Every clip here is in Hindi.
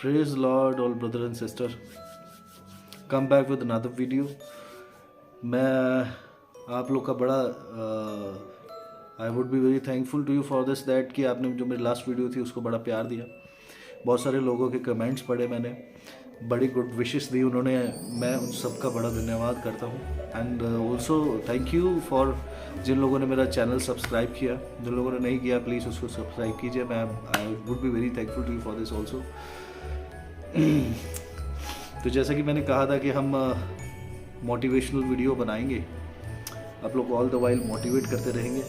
Praise Lord, all brother and sister. Come back with another video. मैं आप लोग का बड़ा I would be very thankful to you for this that कि आपने जो मेरी लास्ट वीडियो थी उसको बड़ा प्यार दिया। बहुत सारे लोगों के कमेंट्स पढ़े मैंने, बड़ी गुड विशेस दी उन्होंने, मैं उन सबका बड़ा धन्यवाद करता हूँ। And also thank you for जिन लोगों ने मेरा चैनल सब्सक्राइब किया, जिन लोगों ने नहीं किया प्लीज़ उसको सब्सक्राइब कीजिए। मैं I would be very thankful to you for this also. तो जैसा कि मैंने कहा था कि हम मोटिवेशनल वीडियो बनाएंगे, आप लोग ऑल द वाइल मोटिवेट करते रहेंगे।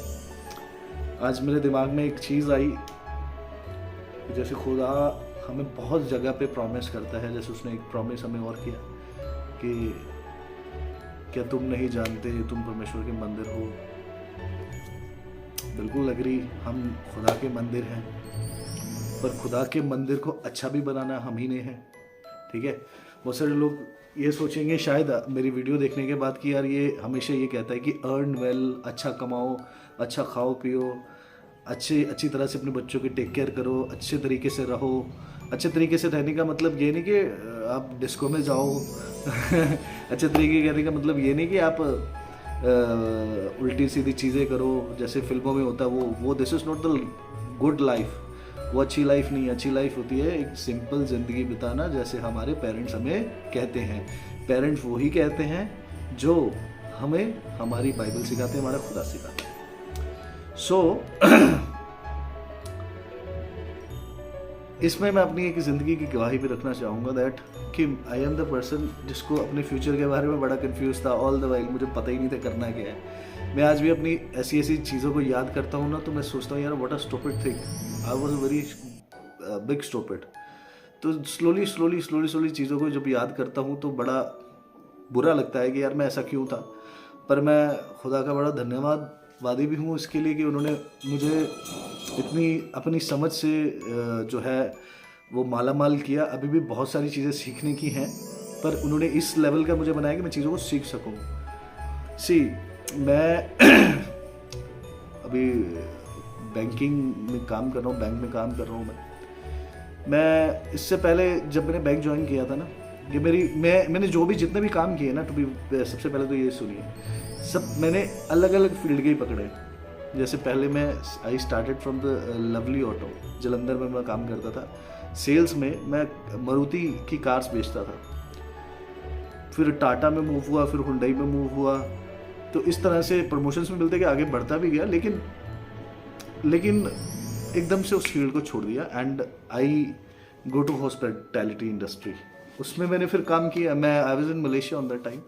आज मेरे दिमाग में एक चीज़ आई, जैसे खुदा हमें बहुत जगह पे प्रॉमिस करता है, जैसे उसने एक प्रॉमिस हमें और किया कि क्या तुम नहीं जानते तुम परमेश्वर के मंदिर हो। बिल्कुल एग्री, हम खुदा के मंदिर हैं, पर खुदा के मंदिर को अच्छा भी बनाना हम ही ने है। ठीक है, बहुत सारे लोग ये सोचेंगे शायद मेरी वीडियो देखने के बाद कि यार ये हमेशा ये कहता है कि अर्न वेल, अच्छा कमाओ, अच्छा खाओ पियो, अच्छी तरह से अपने बच्चों की टेक केयर करो, अच्छे तरीके से रहो। अच्छे तरीके से रहने का मतलब ये नहीं कि आप डिस्को में जाओ अच्छे तरीके कहने का मतलब ये नहीं कि आप उल्टी सीधी चीज़ें करो जैसे फिल्मों में होता है वो this is not the good life. वो अच्छी लाइफ नहीं, अच्छी लाइफ होती है एक सिंपल ज़िंदगी बिताना, जैसे हमारे पेरेंट्स हमें कहते हैं। पेरेंट्स वही कहते हैं जो हमें हमारी बाइबल सिखाते हैं, हमारा खुदा सिखाते हैं। इसमें मैं अपनी एक ज़िंदगी की गवाही भी रखना चाहूँगा दैट कि आई एम द पर्सन जिसको अपने फ्यूचर के बारे में बड़ा कंफ्यूज था ऑल द वाइल, मुझे पता ही नहीं था करना क्या है। मैं आज भी अपनी ऐसी चीज़ों को याद करता हूँ ना, तो मैं सोचता हूँ यार what a stupid thing, I was a very big stupid. तो स्लोली चीज़ों को जब याद करता हूँ तो बड़ा बुरा लगता है कि यार मैं ऐसा क्यों था। पर मैं खुदा का बड़ा धन्यवादी भी हूँ इसके लिए कि उन्होंने मुझे इतनी अपनी समझ से जो है वो माला माल किया। अभी भी बहुत सारी चीज़ें सीखने की हैं, पर उन्होंने इस लेवल का मुझे बनाया कि मैं चीज़ों को सीख सकूँ। मैं अभी बैंकिंग में काम कर रहा हूँ, बैंक में काम कर रहा हूँ। मैं इससे पहले जब मैंने बैंक ज्वाइन किया था ना, ये मैंने जो भी जितने भी काम किए ना, तो सबसे पहले तो ये सुनिए, सब मैंने अलग अलग फील्ड के ही पकड़े। जैसे पहले I started from the lovely auto, Jalandhar में मैं काम करता था सेल्स में। मैं मारुति की कार्स बेचता था, फिर टाटा में मूव हुआ, फिर हुंडई में मूव हुआ। तो इस तरह से प्रमोशंस में मिलते कि आगे बढ़ता भी गया, लेकिन एकदम से उस फील्ड को छोड़ दिया and I go to hospitality industry. उसमें मैंने फिर काम किया। I was in Malaysia on that time.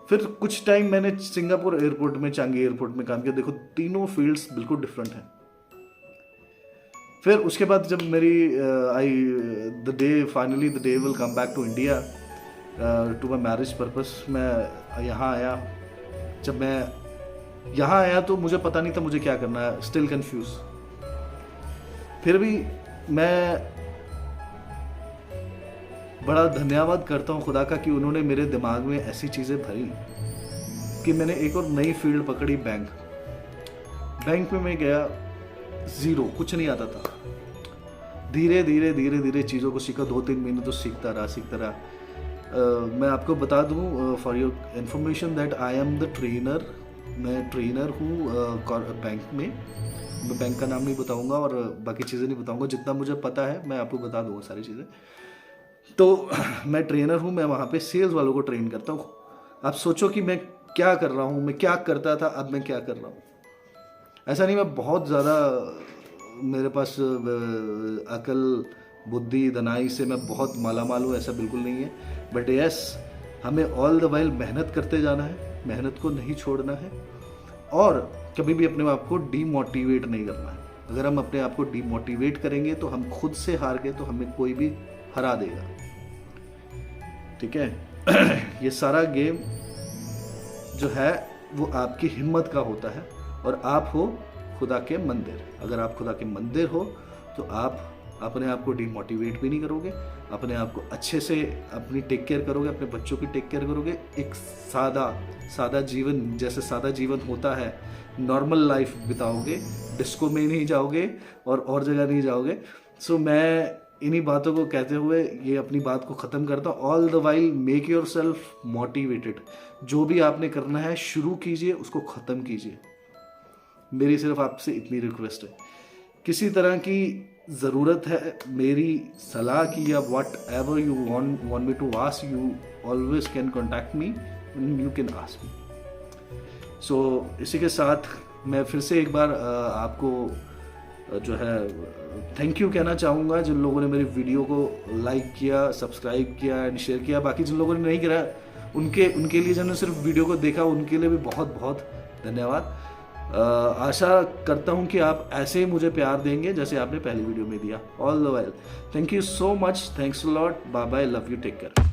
फिर कुछ टाइम मैंने सिंगापुर एयरपोर्ट में, चांगी एयरपोर्ट में काम किया। देखो तीनों फील्ड्स बिल्कुल डिफरेंट हैं। फिर उसके बाद जब मेरी finally the day will come back to India to my marriage purpose, मैं यहाँ आया। जब मैं यहाँ आया तो मुझे पता नहीं था मुझे क्या करना है, स्टिल कंफ्यूज। फिर भी मैं बड़ा धन्यवाद करता हूँ खुदा का कि उन्होंने मेरे दिमाग में ऐसी चीज़ें भरी कि मैंने एक और नई फील्ड पकड़ी, बैंक में मैं गया, ज़ीरो, कुछ नहीं आता था। धीरे धीरे चीज़ों को सीखा। 2-3 महीने तो सीखता रहा। मैं आपको बता दूँ for your information that I am the trainer. मैं ट्रेनर हूँ बैंक में। मैं बैंक का नाम नहीं बताऊँगा और बाकी चीज़ें नहीं बताऊँगा, जितना मुझे पता है मैं आपको बता दूँगा सारी चीज़ें। तो मैं ट्रेनर हूँ, मैं वहाँ पे सेल्स वालों को ट्रेन करता हूँ। आप सोचो कि मैं क्या कर रहा हूँ, मैं क्या करता था, अब मैं क्या कर रहा हूँ। ऐसा नहीं मैं बहुत ज़्यादा मेरे पास अकल बुद्धि दनाई से मैं बहुत मालामाल हूँ, ऐसा बिल्कुल नहीं है। बट यस, हमें ऑल द वाइल मेहनत करते जाना है, मेहनत को नहीं छोड़ना है और कभी भी अपने आप को डीमोटिवेट नहीं करना है। अगर हम अपने आप को डीमोटिवेट करेंगे तो हम खुद से हार गए, तो हमें कोई भी हरा देगा। ठीक है ये सारा गेम जो है वो आपकी हिम्मत का होता है और आप हो खुदा के मंदिर। अगर आप खुदा के मंदिर हो तो आप अपने आप को डीमोटिवेट भी नहीं करोगे, अपने आप को अच्छे से अपनी टेक केयर करोगे, अपने बच्चों की टेक केयर करोगे। एक सादा जीवन, जैसे सादा जीवन होता है, नॉर्मल लाइफ बिताओगे, डिस्को में नहीं जाओगे और जगह नहीं जाओगे। सो मैं इन्हीं बातों को कहते हुए ये अपनी बात को ख़त्म करता हूँ। All the while make your self motivated. जो भी आपने करना है शुरू कीजिए, उसको ख़त्म कीजिए। मेरी सिर्फ आपसे इतनी रिक्वेस्ट है। किसी तरह की ज़रूरत है मेरी सलाह की या whatever you want me to ask, you always can contact me, you can ask me. So इसी के साथ मैं फिर से एक बार आपको जो है थैंक यू कहना चाहूँगा, जिन लोगों ने मेरी वीडियो को लाइक किया, सब्सक्राइब किया एंड शेयर किया। बाकी जिन लोगों ने नहीं किया उनके लिए, जिन्होंने सिर्फ वीडियो को देखा, उनके लिए भी बहुत बहुत धन्यवाद। आशा करता हूँ कि आप ऐसे ही मुझे प्यार देंगे जैसे आपने पहली वीडियो में दिया। All the well, thank you so much, thanks a lot, bye bye, love you, take care.